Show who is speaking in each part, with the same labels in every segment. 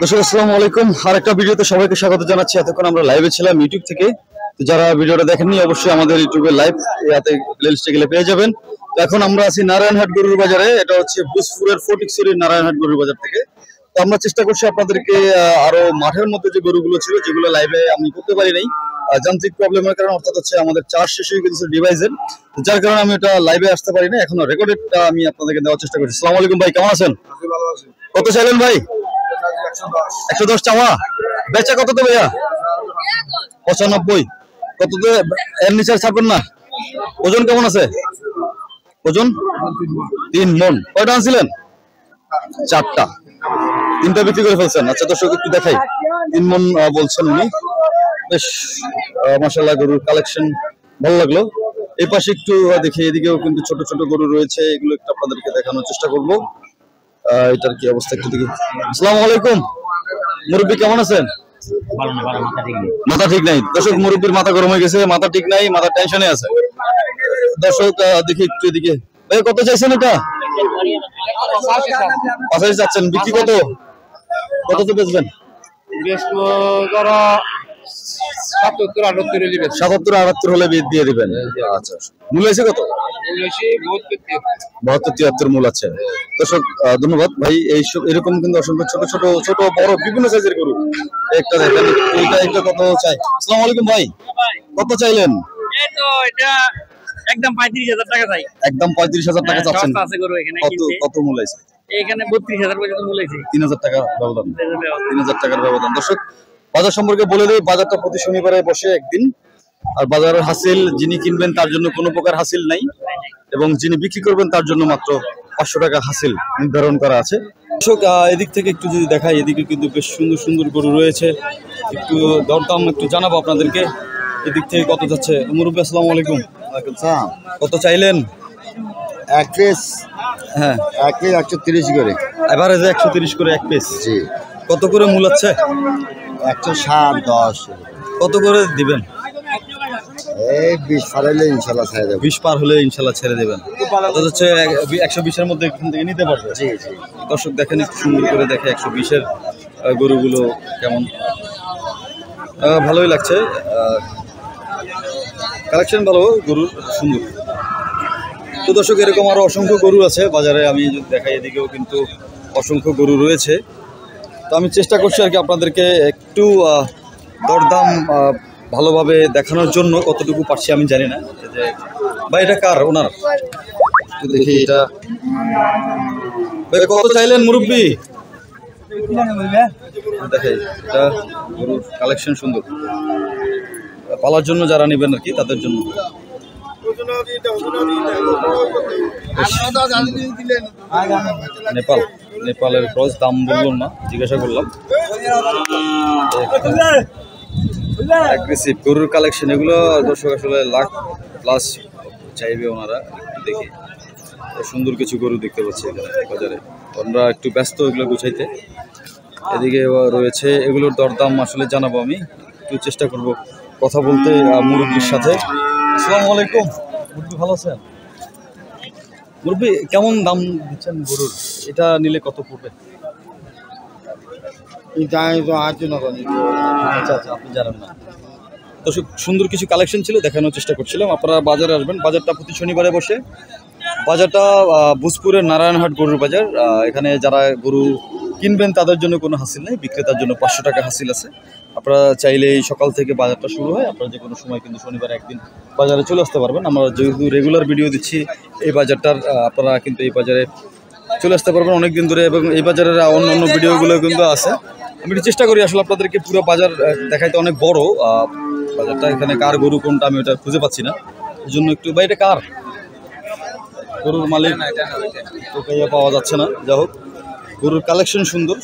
Speaker 1: দর্শক আসসালামু আলাইকুম। আরেকটা ভিডিওতে সবাইকে স্বাগত জানাচ্ছি। এতক্ষণ আমরা লাইভে ছিলাম ইউটিউব থেকে। তো যারা ভিডিওটা দেখেননি অবশ্যই আমাদের ইউটিউবে লাইভ ইয়াতে প্লেলিস্টে গেলে পেয়ে যাবেন। তো এখন আমরা আছি নারায়ণহাট গরুর বাজারে। এটা হচ্ছে বুসপুরের ফটিকছড়ির নারায়ণহাট গরুর বাজার থেকে। তো আমরা চেষ্টা করছি আপনাদেরকে আরো মাঠের মধ্যে যে গরুগুলো ছিল যেগুলো লাইভে আমি করতে পারি নাই যান্ত্রিক প্রবলেমের কারণে, অর্থাৎ হচ্ছে আমাদের চার্জ শেষ হয়ে গেছে ডিভাইসের, যার কারণে আমি এটা লাইভে আসতে পারি না। এখনো রেকর্ডেডটা আমি আপনাদেরকে দেওয়ার চেষ্টা করছি। আসসালামু আলাইকুম ভাই, কেমন আছেন? কত চাইলেন ভাই? 110 চাওয়া। বেচা কত তো ভাইয়া? 95। কত তো এর নিচে ছাড়বেন না? ওজন কেমন আছে? ওজন 3 মন। কয়টা আনছিলেন? 4টা। 3টা বিক্রি করে ফেলছেন। আচ্ছা দর্শক একটু দেখাই। 3 মন বলছেন উনি। বেশ মাশাআল্লাহ, গরুর কালেকশন ভালো লাগলো। এই পাশে একটু দেখি, এদিকেও কিন্তু ছোট ছোট গরু রয়েছে, এগুলো একটু আপনাদেরকে দেখানোর চেষ্টা করবো। এটার কি অবস্থা একটু দেখি। আসসালামু আলাইকুম মুরব্বী, কেমন আছেন? মাথা ঠিক নাই দর্শক, মুরব্বীর মাথা গরম হয়ে গেছে, মাথা ঠিক নাই, মাথা টেনশনে আছে দর্শক। দেখি একটু এদিকে। ভাই কত চাইছেন এটা? 85 চাচ্ছেন। বিক্রি কত? কত তো বেচবেন? 77-78 হলে দিয়ে দিবেন। আচ্ছা, মূল আছে কত? 72-73 মূল আছে। দর্শক ধন্যবাদ ভাই। এরকম কিন্তু অসংখ্য ছোট ছোট ছোট বড় বিভিন্ন সাইজের গরু। একটা দেখেন, এটা কত চাই? আসসালামু আলাইকুম ভাই, কত চাইলেন?
Speaker 2: একদম 35,000 টাকা চাই।
Speaker 1: একদম 35,000 টাকা চাচ্ছেন। কত মূল আছে
Speaker 2: এখানে? 32,000 পর্যন্ত মূল আছে।
Speaker 1: 3,000 টাকা ব্যবধান। 3,000 টাকার ব্যবধান। দর্শক বাজার সম্পর্কে বলে দিই, বাজারটা প্রতি শনিবারে বসে একদিন। আর বাজারের হাসিল যিনি কিনবেন তার জন্য কোনো প্রকার হাসিল নাই, এবং যিনি বিক্রি করবেন তার জন্য মাত্র 500 টাকা হাসিল নির্ধারণ করা আছে। দর্শক এদিক থেকে একটু যদি দেখাই, এদিকে কিন্তু বেশ সুন্দর সুন্দর গরু রয়েছে। একটু দরদাম একটু জানাবো আপনাদেরকে। এদিক থেকে কত যাচ্ছে? মুরব্বী আসসালামু আলাইকুম। কত চাইলেন?
Speaker 3: এক পিস।
Speaker 1: হ্যাঁ,
Speaker 3: এক পিস 130 করে।
Speaker 1: এভারেজে 130 করে এক পিস।
Speaker 3: জি।
Speaker 1: কত করে মূল আছে?
Speaker 3: 160-10।
Speaker 1: কত করে দিবেন?
Speaker 3: এই 20 পার হলে ইনশাল্লাহ ছেড়ে দেবো।
Speaker 1: 20 পার হলে ইনশাল্লাহ ছেড়ে দেবেন। অর্থাৎ হচ্ছে 120-এর মধ্যে এখান থেকে নিতে পারবে।
Speaker 3: জি জি।
Speaker 1: দর্শক দেখেন, একটু সুন্দর করে দেখে 120-এর গরুগুলো কেমন। ভালোই লাগছে, কালেকশন ভালো, গরুর সুন্দর। তো দর্শক এরকম আরো অসংখ্য গরু আছে বাজারে। আমি যদি দেখাই, এদিকেও কিন্তু অসংখ্য গরু রয়েছে। তো আমি চেষ্টা করছি আর কি আপনাদেরকে একটু দরদাম ভালোভাবে দেখানোর জন্য। কতটুকু পারছি আমি জানি না। যে ভাই এটা কার? ওনার দেখি। এটা কত চাইলেন মুরব্বী? দেখে, এটা গরুর কালেকশন সুন্দর, পালার জন্য যারা নেবেন আর কি তাদের জন্য। নেপালের ক্রস, দাম বললাম না, জিজ্ঞাসা করলাম। অ্যাগ্রেসিভ গরুর কালেকশন এগুলো দর্শক, আসলে লাখ প্লাস চাইবে ওনারা। দেখি সুন্দর কিছু গরু দেখতে পাচ্ছি এখানে বাজারে। আমরা একটু ব্যস্ত এগুলো গুছাইতে। এদিকে রয়েছে, এগুলোর দরদাম আসলে জানাবো আমি। একটু চেষ্টা করব কথা বলতে মুরব্বীর সাথে। আসসালামু আলাইকুম মুরব্বী, ভালো আছেন? মুরব্বী কেমন দাম দিচ্ছেন গরুর? এটা নিলে কত পড়বে? আচ্ছা আচ্ছা, আপনি জানেন না। তো সুন্দর কিছু কালেকশন ছিল, দেখানোর চেষ্টা করছিলাম। আপনারা বাজারে আসবেন। বাজারটা প্রতি শনিবারে বসে। বাজারটা বুসপুরের নারায়ণহাট গরুর বাজার। এখানে যারা গরু কিনবেন তাদের জন্য কোনো হাসিল নেই, বিক্রেতার জন্য 500 টাকা হাসিল আছে। আপনারা চাইলে সকাল থেকে বাজারটা শুরু হয়, আপনারা যে কোনো সময় কিন্তু শনিবার একদিন বাজারে চলে আসতে পারবেন। আমরা যেহেতু রেগুলার ভিডিও দিচ্ছি এই বাজারটার, আপনারা কিন্তু এই বাজারে চলে আসতে পারবেন অনেক দিন ধরে, এবং এই বাজারের অন্য অন্য ভিডিওগুলো কিন্তু আছে। আমি চেষ্টা করি আসলে আপনাদেরকে পুরো বাজার দেখাইতে। অনেক বড় বাজারটা, এখানে কার গরু কোনটা আমি ওটা খুঁজে পাচ্ছি না, এই জন্য একটু। বা এটা কার গরুর মালিক তো পাওয়া যাচ্ছে না। যা হোক, গরুর কালেকশন সুন্দর।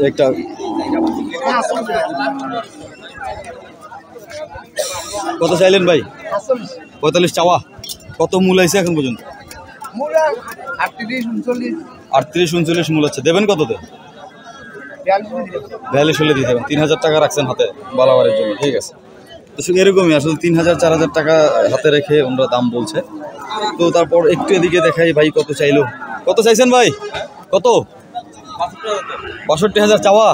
Speaker 1: একটা কত চাইলেন ভাই? 45 চাওয়া। কত মূল আছে এখন পর্যন্ত? 38-39 মূল আছে। দেবেন কততে? 42 হলে দিয়ে দেবেন। 3,000 টাকা রাখছেন হাতে বালাবারের জন্য। ঠিক আছে, তো এরকমই আসলে 3,000-4,000 টাকা হাতে রেখে ওনারা দাম বলছে। তো তারপর একটু এদিকে দেখাই, ভাই কত চাইলো? কত চাইছেন ভাই? কত? 62,000 চাওয়া,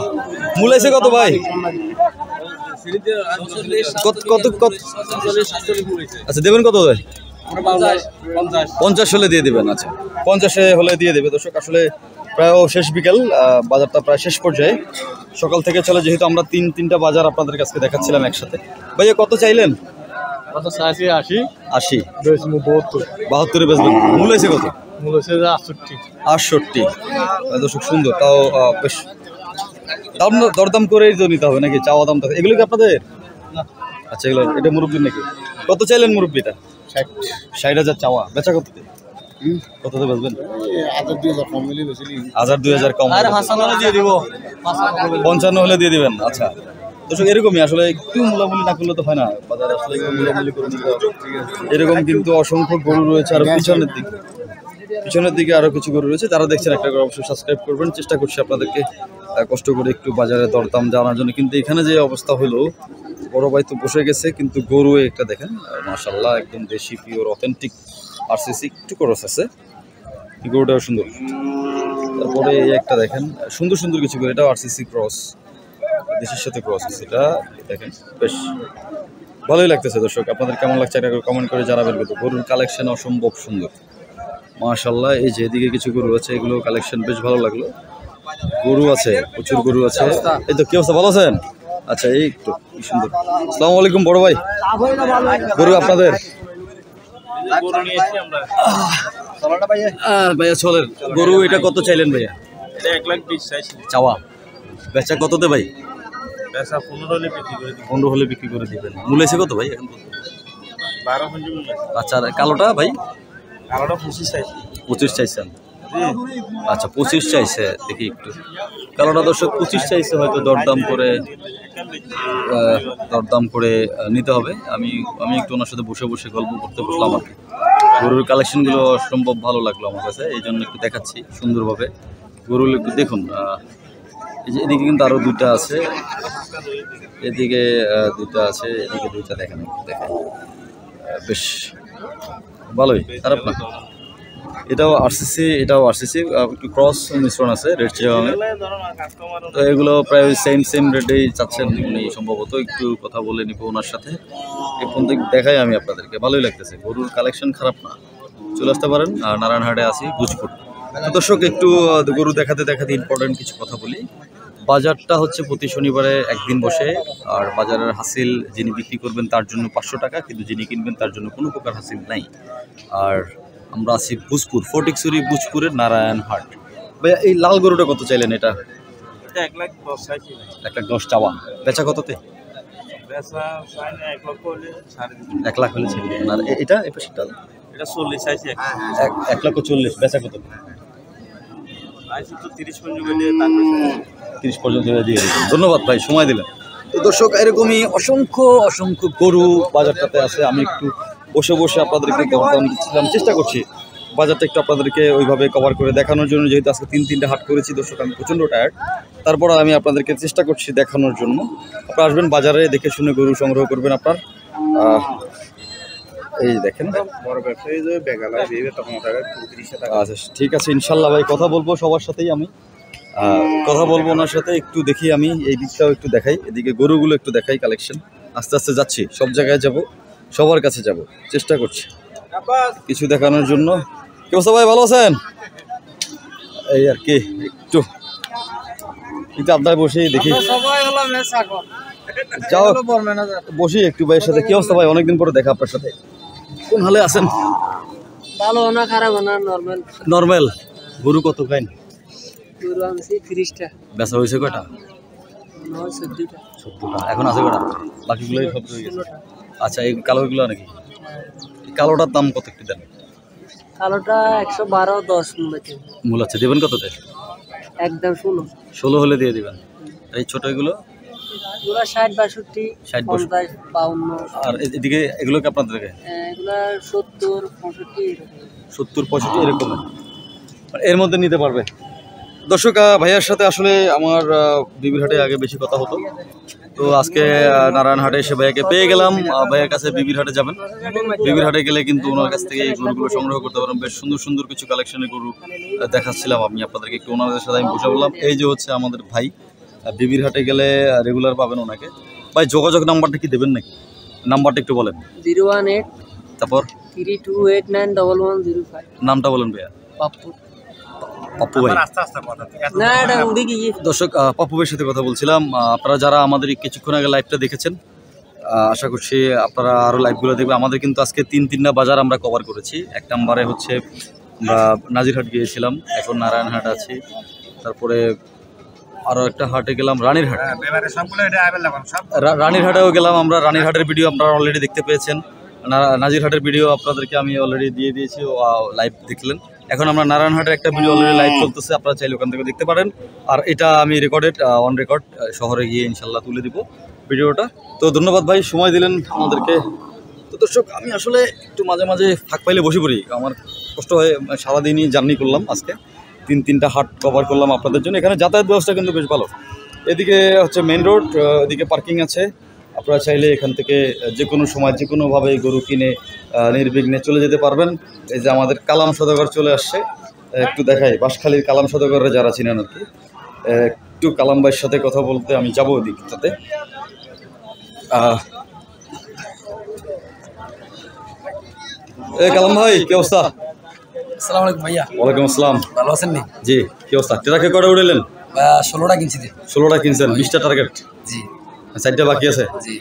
Speaker 1: মূলাইছে কত ভাই? কত কত কত? আচ্ছা দেবেন কত ভাই? 50 হলে দিয়ে দেবেন। আচ্ছা 50 হলে দিয়ে দেবে। দর্শক আসলে প্রায় শেষ বিকেল, বাজারটা প্রায় শেষ পর্যায়ে। সকাল থেকে চলে, যেহেতু আমরা তিনটা বাজার আপনাদের কাছে দেখাচ্ছিলাম একসাথে। ভাইয়া কত চাইলেন? 80 72 বেচবেন। মূল হয়েছে কত? 68। দর্শক সুন্দর, তাও বেশ দরদাম করেই তো নিতে হবে নাকি? চাওয়া দাম এগুলো কি আপনাদের? আচ্ছা এগুলো, এটা মুরব্বীর নাকি? কত চাইলেন মুরব্বীটা? 60,000 চাওয়া, বেচা কত? কততে বেচবেন? 1000-2000 কম, 55 হলে দিয়ে দিবেন। আচ্ছা দর্শক এরকমই আসলে, একটু মূলামূলি না করলে তো হয় না বাজারে, আসলে একটু মূলামূলি করে নিতে হবে। এরকম কিন্তু অসংখ্য গরু রয়েছে, আর পিছনের দিকে আরো কিছু গরু রয়েছে। যারা দেখছেন একটা করে অবশ্যই সাবস্ক্রাইব করবেন। চেষ্টা করছি আপনাদেরকে কষ্ট করে একটু বাজারে দরদাম জানার জন্য। কিন্তু এখানে যে অবস্থা হলো, বড় ভাই তো বসে গেছে, কিন্তু গরু একটা দেখেন মাশাআল্লাহ, একদম দেশি পিওর অথেন্টিক আরসিসি, একটু ক্রস আছে, গরুটাও সুন্দর। তারপরে এই একটা দেখেন, সুন্দর সুন্দর কিছু গরু, এটাও আরসিসি ক্রস, দেশের সাথে ক্রস আছে। এটা দেখেন বেশ ভালোই লাগতেছে। দর্শক আপনাদের কেমন লাগছে এটা কমেন্ট করে জানাবেন। কিন্তু গরুর কালেকশন অসম্ভব সুন্দর মাশাআল্লাহ। এই যে এদিকে কিছু গরু আছে, এগুলো কালেকশন বেশ ভালো লাগলো। গরু আছে, প্রচুর গরু আছে। এই তো কি অবস্থা, ভালো আছেন? আচ্ছা এই তো কি সুন্দর। আসসালামু আলাইকুম বড় ভাই, গরু আপনাদের? ভাইয়া চলেন, গরু এটা কত চাইলেন ভাইয়া?
Speaker 2: 1,20,000
Speaker 1: চাওয়া, বেচা কততে ভাই?
Speaker 2: 15 হলে
Speaker 1: বিক্রি
Speaker 2: বিক্রি করে দিই।
Speaker 1: করে দিবেন। মূল এসে কত ভাই এখন?
Speaker 2: 12
Speaker 1: আচ্ছা আর কালোটা ভাই?
Speaker 2: কালোটা 25 চাইছি।
Speaker 1: 25 চাইছেন? আচ্ছা 25 চাইছে, দেখি একটু। কালোটা দর্শক 25 চাইছে, হয়তো দরদাম করে নিতে হবে। আমি একটু ওনার সাথে বসে বসে গল্প করতে বসলাম আর কি। গরুর কালেকশনগুলো অসম্ভব ভালো লাগলো আমার কাছে, এই জন্য একটু দেখাচ্ছি সুন্দরভাবে। গরুগুলো একটু দেখুন। এই যে এদিকে কিন্তু আরও দুইটা আছে, এদিকে দুইটা আছে, এদিকে দুইটা দেখেন, বেশ ভালোই, খারাপ না। এটাও আরসিসি একটু ক্রস মিশ্রণ আছে রেড চিয়ামে। তো এগুলো প্রায় সেম রেটেই চাচ্ছেন উনি সম্ভবত। একটু কথা বলে নিব ওনার সাথে, এখন দেখাই আমি আপনাদেরকে। ভালোই লাগতেছে, গরুর কালেকশন খারাপ না, চলে আসতে পারেন। আর নারায়ণহাটে আছি, গুজপুর। তো দর্শক একটু গরু দেখাতে ইম্পর্টেন্ট কিছু কথা বলি। বাজারটা হচ্ছে প্রতি শনিবারে একদিন বসে, আর বাজারের হাসিল যিনি বিক্রি করবেন তার জন্য 500 টাকা, কিন্তু যিনি কিনবেন তার জন্য কোনো প্রকার হাসিল নাই। আর আমরা আছি ভূজপুর, ফটিকছড়ি ভূজপুরের নারায়ণহাট। ভাইয়া এই লাল গরুটা কত চাইলেন? এটা
Speaker 2: 1,10,000 চাইছি।
Speaker 1: 1,10,000 চাওয়া, বেচা কততে?
Speaker 2: বেচা 1 লক্ষ হলে
Speaker 1: 1 লাখ হলে ছিল। আর এটা এটা
Speaker 2: 40 চাইছি।
Speaker 1: 1,40,000, বেচা কত?
Speaker 2: আইছি তো 30 পর্যন্ত দিয়ে, তারপরে
Speaker 1: 30 পর্যন্ত দিয়ে দিবেন। ধন্যবাদ ভাই, সময় দিলেন। তো দর্শক এরকমই অসংখ্য গরু বাজারটাতে আছে। আমি একটু বসে আপনাদেরকে দরদাম দিচ্ছিলাম, চেষ্টা করছি বাজারটা একটু আপনাদেরকে ওইভাবে কভার করে দেখানোর জন্য। যেহেতু আজকে তিনটা হাট করেছি দর্শক, আমি প্রচণ্ড টায়ার্ড, তারপর আমি আপনাদেরকে চেষ্টা করছি দেখানোর জন্য। আপনারা আসবেন বাজারে, দেখে শুনে গরু সংগ্রহ করবেন আপনার। এই দেখেন
Speaker 2: বড় ব্যবসায়ী যে বেগালা দিবে তখন টাকা 30 টাকা।
Speaker 1: আচ্ছা ঠিক আছে, ইনশাল্লাহ ভাই কথা বলবো সবার সাথেই। আমি কথা বলবো ওনার সাথে। একটু দেখি আমি এই দিকটাও একটু দেখাই, এদিকে গরুগুলো একটু দেখাই কালেকশন। আস্তে আস্তে যাচ্ছি, সব জায়গায় যাব, সবার কাছে যাব, চেষ্টা করছি কিছু দেখানোর জন্য। কি অবস্থা ভাই, ভালো আছেন? এই আর কি একটু আপনার বসেই দেখি, যাও বসি একটু ভাইয়ের সাথে। কি অবস্থা ভাই, অনেকদিন পরে দেখা আপনার সাথে। কোন হালে আছেন?
Speaker 4: ভালো না, খারাপ না, নরমাল।
Speaker 1: নরমাল। গরু কত খাইন?
Speaker 4: গরু আনছি 30টা।
Speaker 1: বেচা হয়েছে কয়টা?
Speaker 4: 14টা।
Speaker 1: এখন আছে কয়টা? বাকিগুলোই সব হয়ে গেছে। আচ্ছা এই কালোগুলো নাকি? এই কালোটার দাম কত একটু দেন?
Speaker 4: কালোটা 112.10
Speaker 1: মূল আছে, দেবেন কততে?
Speaker 4: একদম
Speaker 1: 16 হলে দিয়ে দিবেন। এই ছোট এগুলো?
Speaker 4: এগুলা 60-62, 50, 52।
Speaker 1: আর এদিকে এগুলো কি আপনাদেরকে?
Speaker 4: এগুলা 70, 65 এরকম।
Speaker 1: 70, 65 এরকম। এর মধ্যে নিতে পারবে? দর্শক ভাইয়ার সাথে আসলে আমার বিবির হাটে আগে বেশি কথা হতো, তো আজকে নারায়ণহাটে এসে ভাইয়াকে পেয়ে গেলাম। ভাইয়ের কাছে বিবির হাটে যাবেন, বিবির হাটে গেলে কিন্তু ওনার কাছ থেকে এই গরুগুলো সংগ্রহ করতে পারেন। বেশ সুন্দর সুন্দর কিছু কালেকশনের গরু দেখাচ্ছিলাম আমি আপনাদেরকে, একটু ওনাদের সাথে আমি বসে বললাম। এই যে হচ্ছে আমাদের ভাই, বিবির হাটে গেলে রেগুলার পাবেন ওনাকে। ভাই যোগাযোগ নাম্বারটা কি দেবেন নাকি? নাম্বারটা একটু বলেন।
Speaker 4: 018
Speaker 1: তারপর
Speaker 4: 32891105।
Speaker 1: নামটা বলেন ভাইয়া।
Speaker 4: পাপ্পু।
Speaker 1: পাপ্পু ভাই।
Speaker 4: না এটা উড়ে গিয়ে।
Speaker 1: দর্শক পাপ্পু ভাইয়ের সাথে কথা বলছিলাম। আপনারা যারা আমাদের কিছুক্ষণ আগে লাইভটা দেখেছেন, আশা করছি আপনারা আরও লাইভগুলো দেখবেন। আমাদের কিন্তু আজকে তিনটা বাজার আমরা কভার করেছি। এক নম্বরে হচ্ছে আমরা নাজিরহাট গিয়েছিলাম, এখন নারায়ণহাট আছি, তারপরে আরও একটা হাটে গেলাম রানীরহাট, রানীরহাটেও গেলাম আমরা। রানীরহাটের ভিডিও আপনারা অলরেডি দেখতে পেয়েছেন, নাজিরহাটের ভিডিও আপনাদেরকে আমি অলরেডি দিয়ে দিয়েছি, লাইভ দেখলেন। এখন আমরা নারায়ণহাটের একটা ভিডিও অলরেডি লাইভ চলতেছে, আপনারা চাইলে ওখান থেকে দেখতে পারেন। আর এটা আমি রেকর্ডেড অন রেকর্ড শহরে গিয়ে ইনশাল্লাহ তুলে দিব ভিডিওটা। তো ধন্যবাদ ভাই, সময় দিলেন আমাদেরকে। তো দর্শক আমি আসলে একটু মাঝে মাঝে ফাঁক পাইলে বসে পড়ি, আমার কষ্ট হয়। সারাদিনই জার্নি করলাম আজকে, তিনটা হাট কভার করলাম আপনাদের জন্য। এখানে যাতায়াত ব্যবস্থা কিন্তু বেশ ভালো। এদিকে হচ্ছে মেন রোড, এদিকে পার্কিং আছে। আপনারা চাইলে এখান থেকে যে কোনো সময় যে কোনোভাবে গরু কিনে নির্বিঘ্নে চলে যেতে পারবেন। এই যে আমাদের কালাম সদাগর চলে আসছে, একটু দেখাই বাঁশখালীর কালাম সদাগররা যারা চিনেন আর কি। একটু কালাম ভাইয়ের সাথে কথা বলতে আমি যাবো ওদিকটাতে। কালাম ভাই কি অবস্থা?
Speaker 5: আসসালামু আলাইকুম ভাইয়া।
Speaker 1: ওয়ালাইকুম আসসালাম।
Speaker 5: ভালো আছেন নি?
Speaker 1: জি, কি অবস্থা? ট্রাকে কটা উড়েলেন?
Speaker 5: 16টা কিনছি।
Speaker 1: 16টা কিনছেন, 20টা টার্গেট?
Speaker 5: জি।
Speaker 1: 4টা বাকি আছে?
Speaker 5: জি।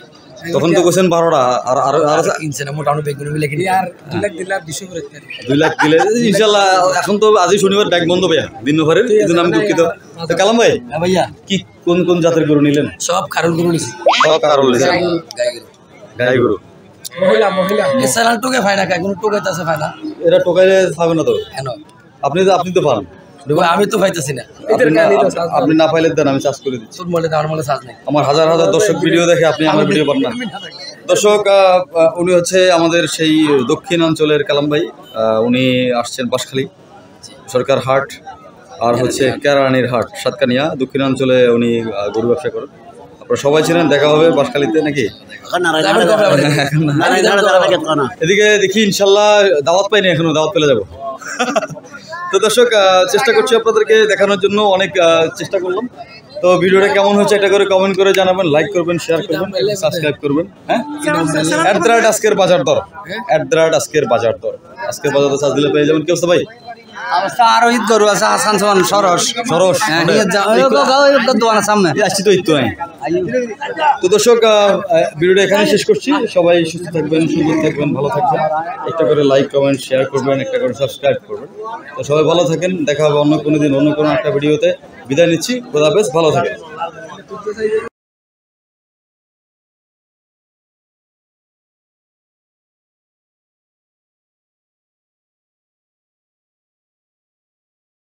Speaker 1: তখন তো কোছেন 12টা, আর
Speaker 5: কিনছেন মোটামুটি বেগুন মিলে কিনি। আর 2 লাখ দিলে 200 করে
Speaker 1: 2 লাখ দিলে ইনশাআল্লাহ। এখন তো আজই শনিবার, ব্যাগ বন্ধ ভাইয়া, দিন দুপুরের, এই জন্য আমি দুঃখিত। তো কালাম ভাই,
Speaker 5: হ্যাঁ ভাইয়া,
Speaker 1: কি কোন কোন জাতের গরু নিলেন?
Speaker 5: সব কারণ গরু নিছি।
Speaker 1: সব কারণ নিলেন? গাই গরু।
Speaker 5: মহিলা এছাড়া টোকে ফায়না খায়, কোনো টোকাইতে আছে ফায়না।
Speaker 1: এরা টোকাইলে খাবে না তো?
Speaker 5: কেন?
Speaker 1: আপনি তো পান।
Speaker 5: আমি তো পাইতেছি না।
Speaker 1: আপনি না পাইলে দেন, আমি চার্জ করে দিচ্ছি।
Speaker 5: তোর মলে আমার মলে চার্জ নেই।
Speaker 1: আমার হাজার হাজার দর্শক ভিডিও দেখে, আপনি আমার ভিডিও পান না। দর্শক উনি হচ্ছে আমাদের সেই দক্ষিণাঞ্চলের কালাম ভাই। উনি আসছেন বাঁশখালী সরকার হাট আর হচ্ছে কেরানীর হাট, সাতকানিয়া দক্ষিণাঞ্চলে উনি গরু ব্যবসা করেন। আপনারা সবাই ছিলেন, দেখা হবে বাঁশখালীতে নাকি? এদিকে দেখি ইনশাল্লাহ দাওয়াত পাইনি এখনো, দাওয়াত পেলে যাবো। তো দর্শক চেষ্টা করছি আপনাদেরকে দেখানোর জন্য, অনেক চেষ্টা করলাম। তো ভিডিওটা কেমন হচ্ছে এটা করে কমেন্ট করে জানাবেন, লাইক করবেন, শেয়ার করবেন, সাবস্ক্রাইব করবেন। হ্যাঁ, আজকের বাজার দর, আজকের বাজার দর চার্জ দিলে পেয়ে যাবেন। কি অবস্থা ভাই?
Speaker 5: অবস্থা আরো ঈদ গরু আছে, আসান সমান সরস সামনে
Speaker 1: আসছি তো একটু। তো দর্শক ভিডিওটা এখানে শেষ করছি। সবাই সুস্থ থাকবেন, সুন্দর থাকবেন, ভালো থাকবেন। একটা করে লাইক কমেন্ট শেয়ার করবেন, একটা করে সাবস্ক্রাইব করবেন। তো সবাই ভালো থাকেন, দেখা হবে অন্য কোনো দিন অন্য কোনো একটা ভিডিওতে। বিদায় নিচ্ছি, খোদা হাফেজ, ভালো থাকেন।